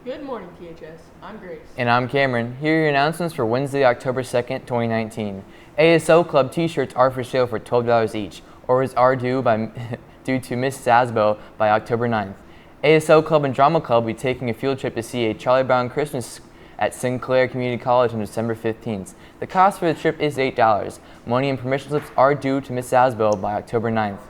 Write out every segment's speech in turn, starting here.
Good morning, THS. I'm Grace. And I'm Cameron. Here are your announcements for Wednesday, October 2nd, 2019. ASO Club t-shirts are for sale for $12 each. Orders are due to Miss Sasbo by October 9th. ASO Club and Drama Club will be taking a field trip to see a Charlie Brown Christmas at Sinclair Community College on December 15th. The cost for the trip is $8. Money and permission slips are due to Miss Sasbo by October 9th.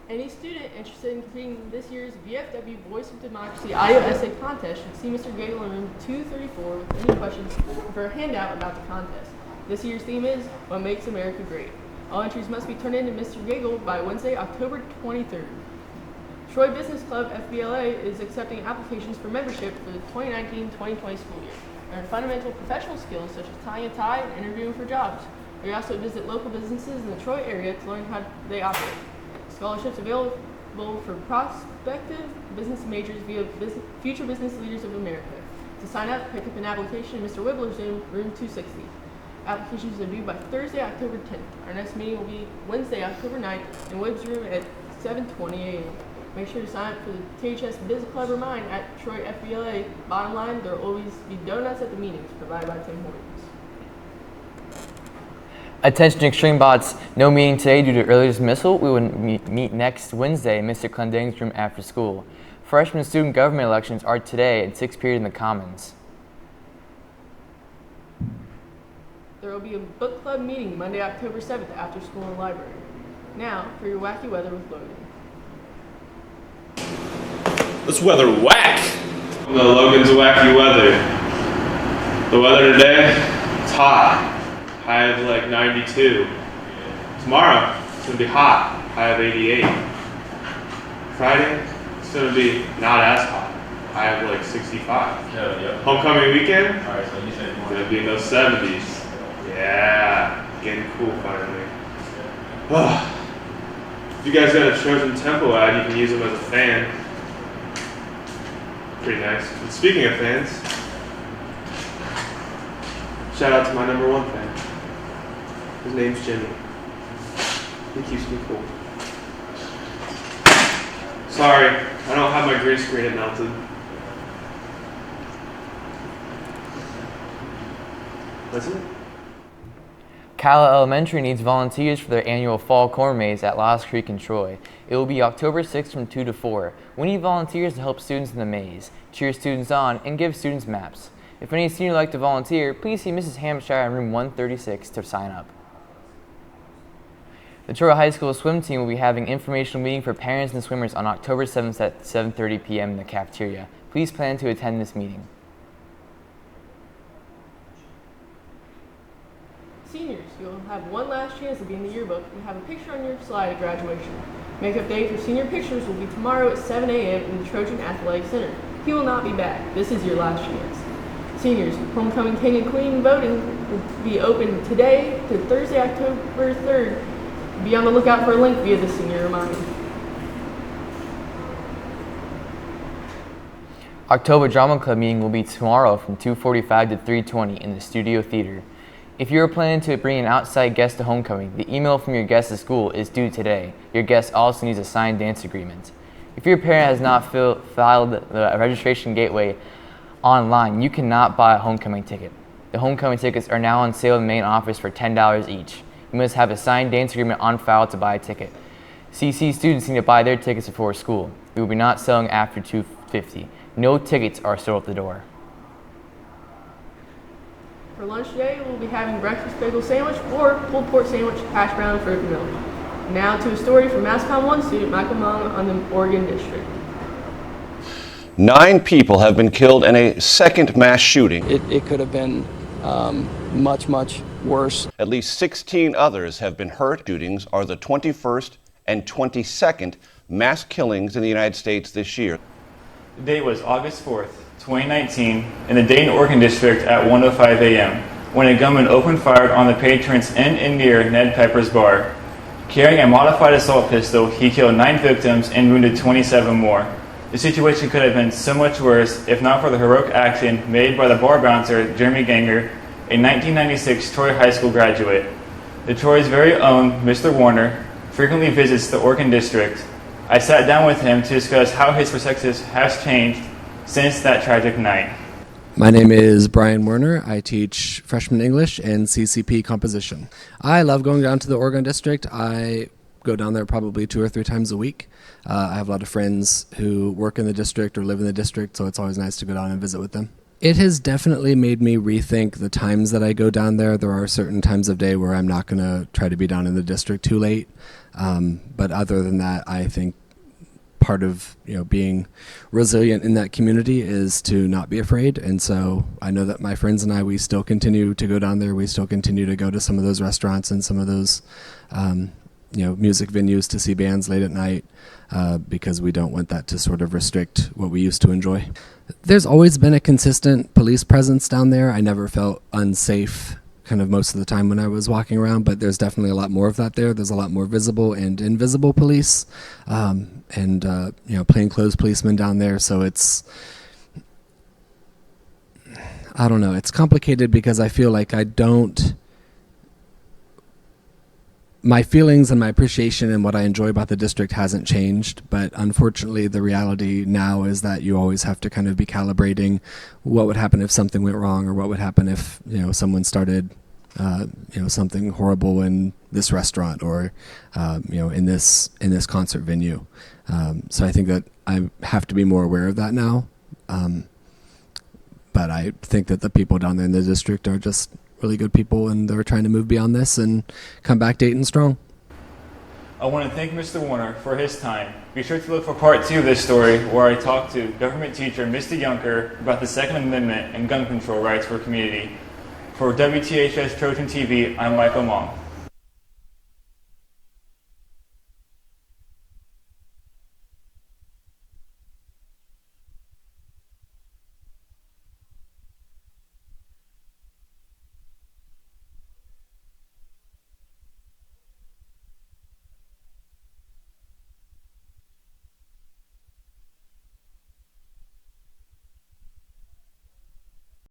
Any student interested in completing this year's VFW Voice of Democracy audio essay contest should see Mr. Gagel in room 234 with any questions for a handout about the contest. This year's theme is What Makes America Great. All entries must be turned in to Mr. Gagel by Wednesday, October 23rd. Troy Business Club FBLA is accepting applications for membership for the 2019-2020 school year. Learn fundamental professional skills such as tying a tie and interviewing for jobs. We also visit local businesses in the Troy area to learn how they operate. Scholarships available for prospective business majors via Future Business Leaders of America. To sign up, pick up an application in Mr. Wibbler's room 260. Applications are due by Thursday, October 10th. Our next meeting will be Wednesday, October 9th in Wibb's room at 7:20 a.m. Make sure to sign up for the THS Business Club or Mine at Troy FBLA. Bottom line, there will always be donuts at the meetings provided by Tim Hortons. Attention Extreme Bots, no meeting today due to early dismissal. We will meet next Wednesday in Mr. Clending's room after school. Freshman student government elections are today at 6 p.m. in the Commons. There will be a book club meeting Monday, October 7th after school in the library. Now for your wacky weather with Logan. This weather whack! No, Logan's wacky weather. The weather today, it's hot. High of like 92. Tomorrow, it's gonna be hot. High of 88. Friday, it's gonna be not as hot. High of like 65. Yep. Homecoming weekend, Alright, so you said it's gonna be in those 70s. Yeah, getting cool finally. If you guys got a Trojan Tempo ad, you can use them as a fan. Pretty nice. And speaking of fans, shout out to my number one fan. His name's Jimmy. He keeps me cool. Sorry, I don't have my green screen, it melted. That's it. Calla Elementary needs volunteers for their annual fall corn maze at Lost Creek in Troy. It will be October 6th from 2 to 4. We need volunteers to help students in the maze, cheer students on, and give students maps. If any senior would like to volunteer, please see Mrs. Hampshire in room 136 to sign up. The Troy High School swim team will be having an informational meeting for parents and swimmers on October 7th at 7:30 p.m. in the cafeteria. Please plan to attend this meeting. Seniors, you'll have one last chance to be in the yearbook and have a picture on your slide at graduation. Makeup day for senior pictures will be tomorrow at 7 a.m. in the Trojan Athletic Center. He will not be back. This is your last chance. Seniors, homecoming king and queen voting will be open today to Thursday, October 3rd. Be on the lookout for a link via the senior reminder. October Drama Club meeting will be tomorrow from 2:45 to 3:20 in the Studio Theater. If you are planning to bring an outside guest to homecoming, the email from your guest to school is due today. Your guest also needs a signed dance agreement. If your parent has not filed the registration gateway online, you cannot buy a homecoming ticket. The homecoming tickets are now on sale in the main office for $10 each. You must have a signed dance agreement on file to buy a ticket. CC students need to buy their tickets before school. We will be not selling after 2:50. No tickets are sold at the door. For lunch today, we'll be having breakfast bagel sandwich or pulled pork sandwich, hash brown, and fruit milk. Now to a story from MassCom 1 student Michael Mung on the Oregon District. 9 people have been killed in a second mass shooting. It could have been much worse. At least 16 others have been hurt. Shootings are the 21st and 22nd mass killings in the United States this year. The date was August 4th, 2019, in the Dayton, Oregon District at 1:05 a.m. when a gunman opened fire on the patrons in and near Ned Piper's bar. Carrying a modified assault pistol, he killed 9 victims and wounded 27 more. The situation could have been so much worse if not for the heroic action made by the bar bouncer, Jeremy Ganger, a 1996 Troy High School graduate. The Troy's very own Mr. Warner frequently visits the Oregon District. I sat down with him to discuss how his perspective has changed since that tragic night. My name is Brian Werner. I teach freshman English and CCP composition. I love going down to the Oregon District. I go down there probably 2 or 3 times a week. I have a lot of friends who work in the district or live in the district, so it's always nice to go down and visit with them. It has definitely made me rethink the times that I go down there. There are certain times of day where I'm not going to try to be down in the district too late. But other than that, I think part of being resilient in that community is to not be afraid. And so I know that my friends and I, we still continue to go down there. We still continue to go to some of those restaurants and some of those music venues to see bands late at night because we don't want that to sort of restrict what we used to enjoy. There's always been a consistent police presence down there. I never felt unsafe kind of most of the time when I was walking around, but there's definitely a lot more of that there. There's a lot more visible and invisible police and plainclothes policemen down there. So it's, I don't know, it's complicated because I feel like my feelings and my appreciation and what I enjoy about the district hasn't changed, but unfortunately the reality now is that you always have to kind of be calibrating what would happen if something went wrong, or what would happen if someone started something horrible in this restaurant or in this concert venue. So I think that I have to be more aware of that now. But I think that the people down there in the district are just really good people, and they're trying to move beyond this and come back Dayton strong. I want to thank Mr. Warner for his time. Be sure to look for part 2 of this story, where I talk to government teacher Mr. Junker about the Second Amendment and gun control rights for community. For WTHS Trojan TV, I'm Michael Mong.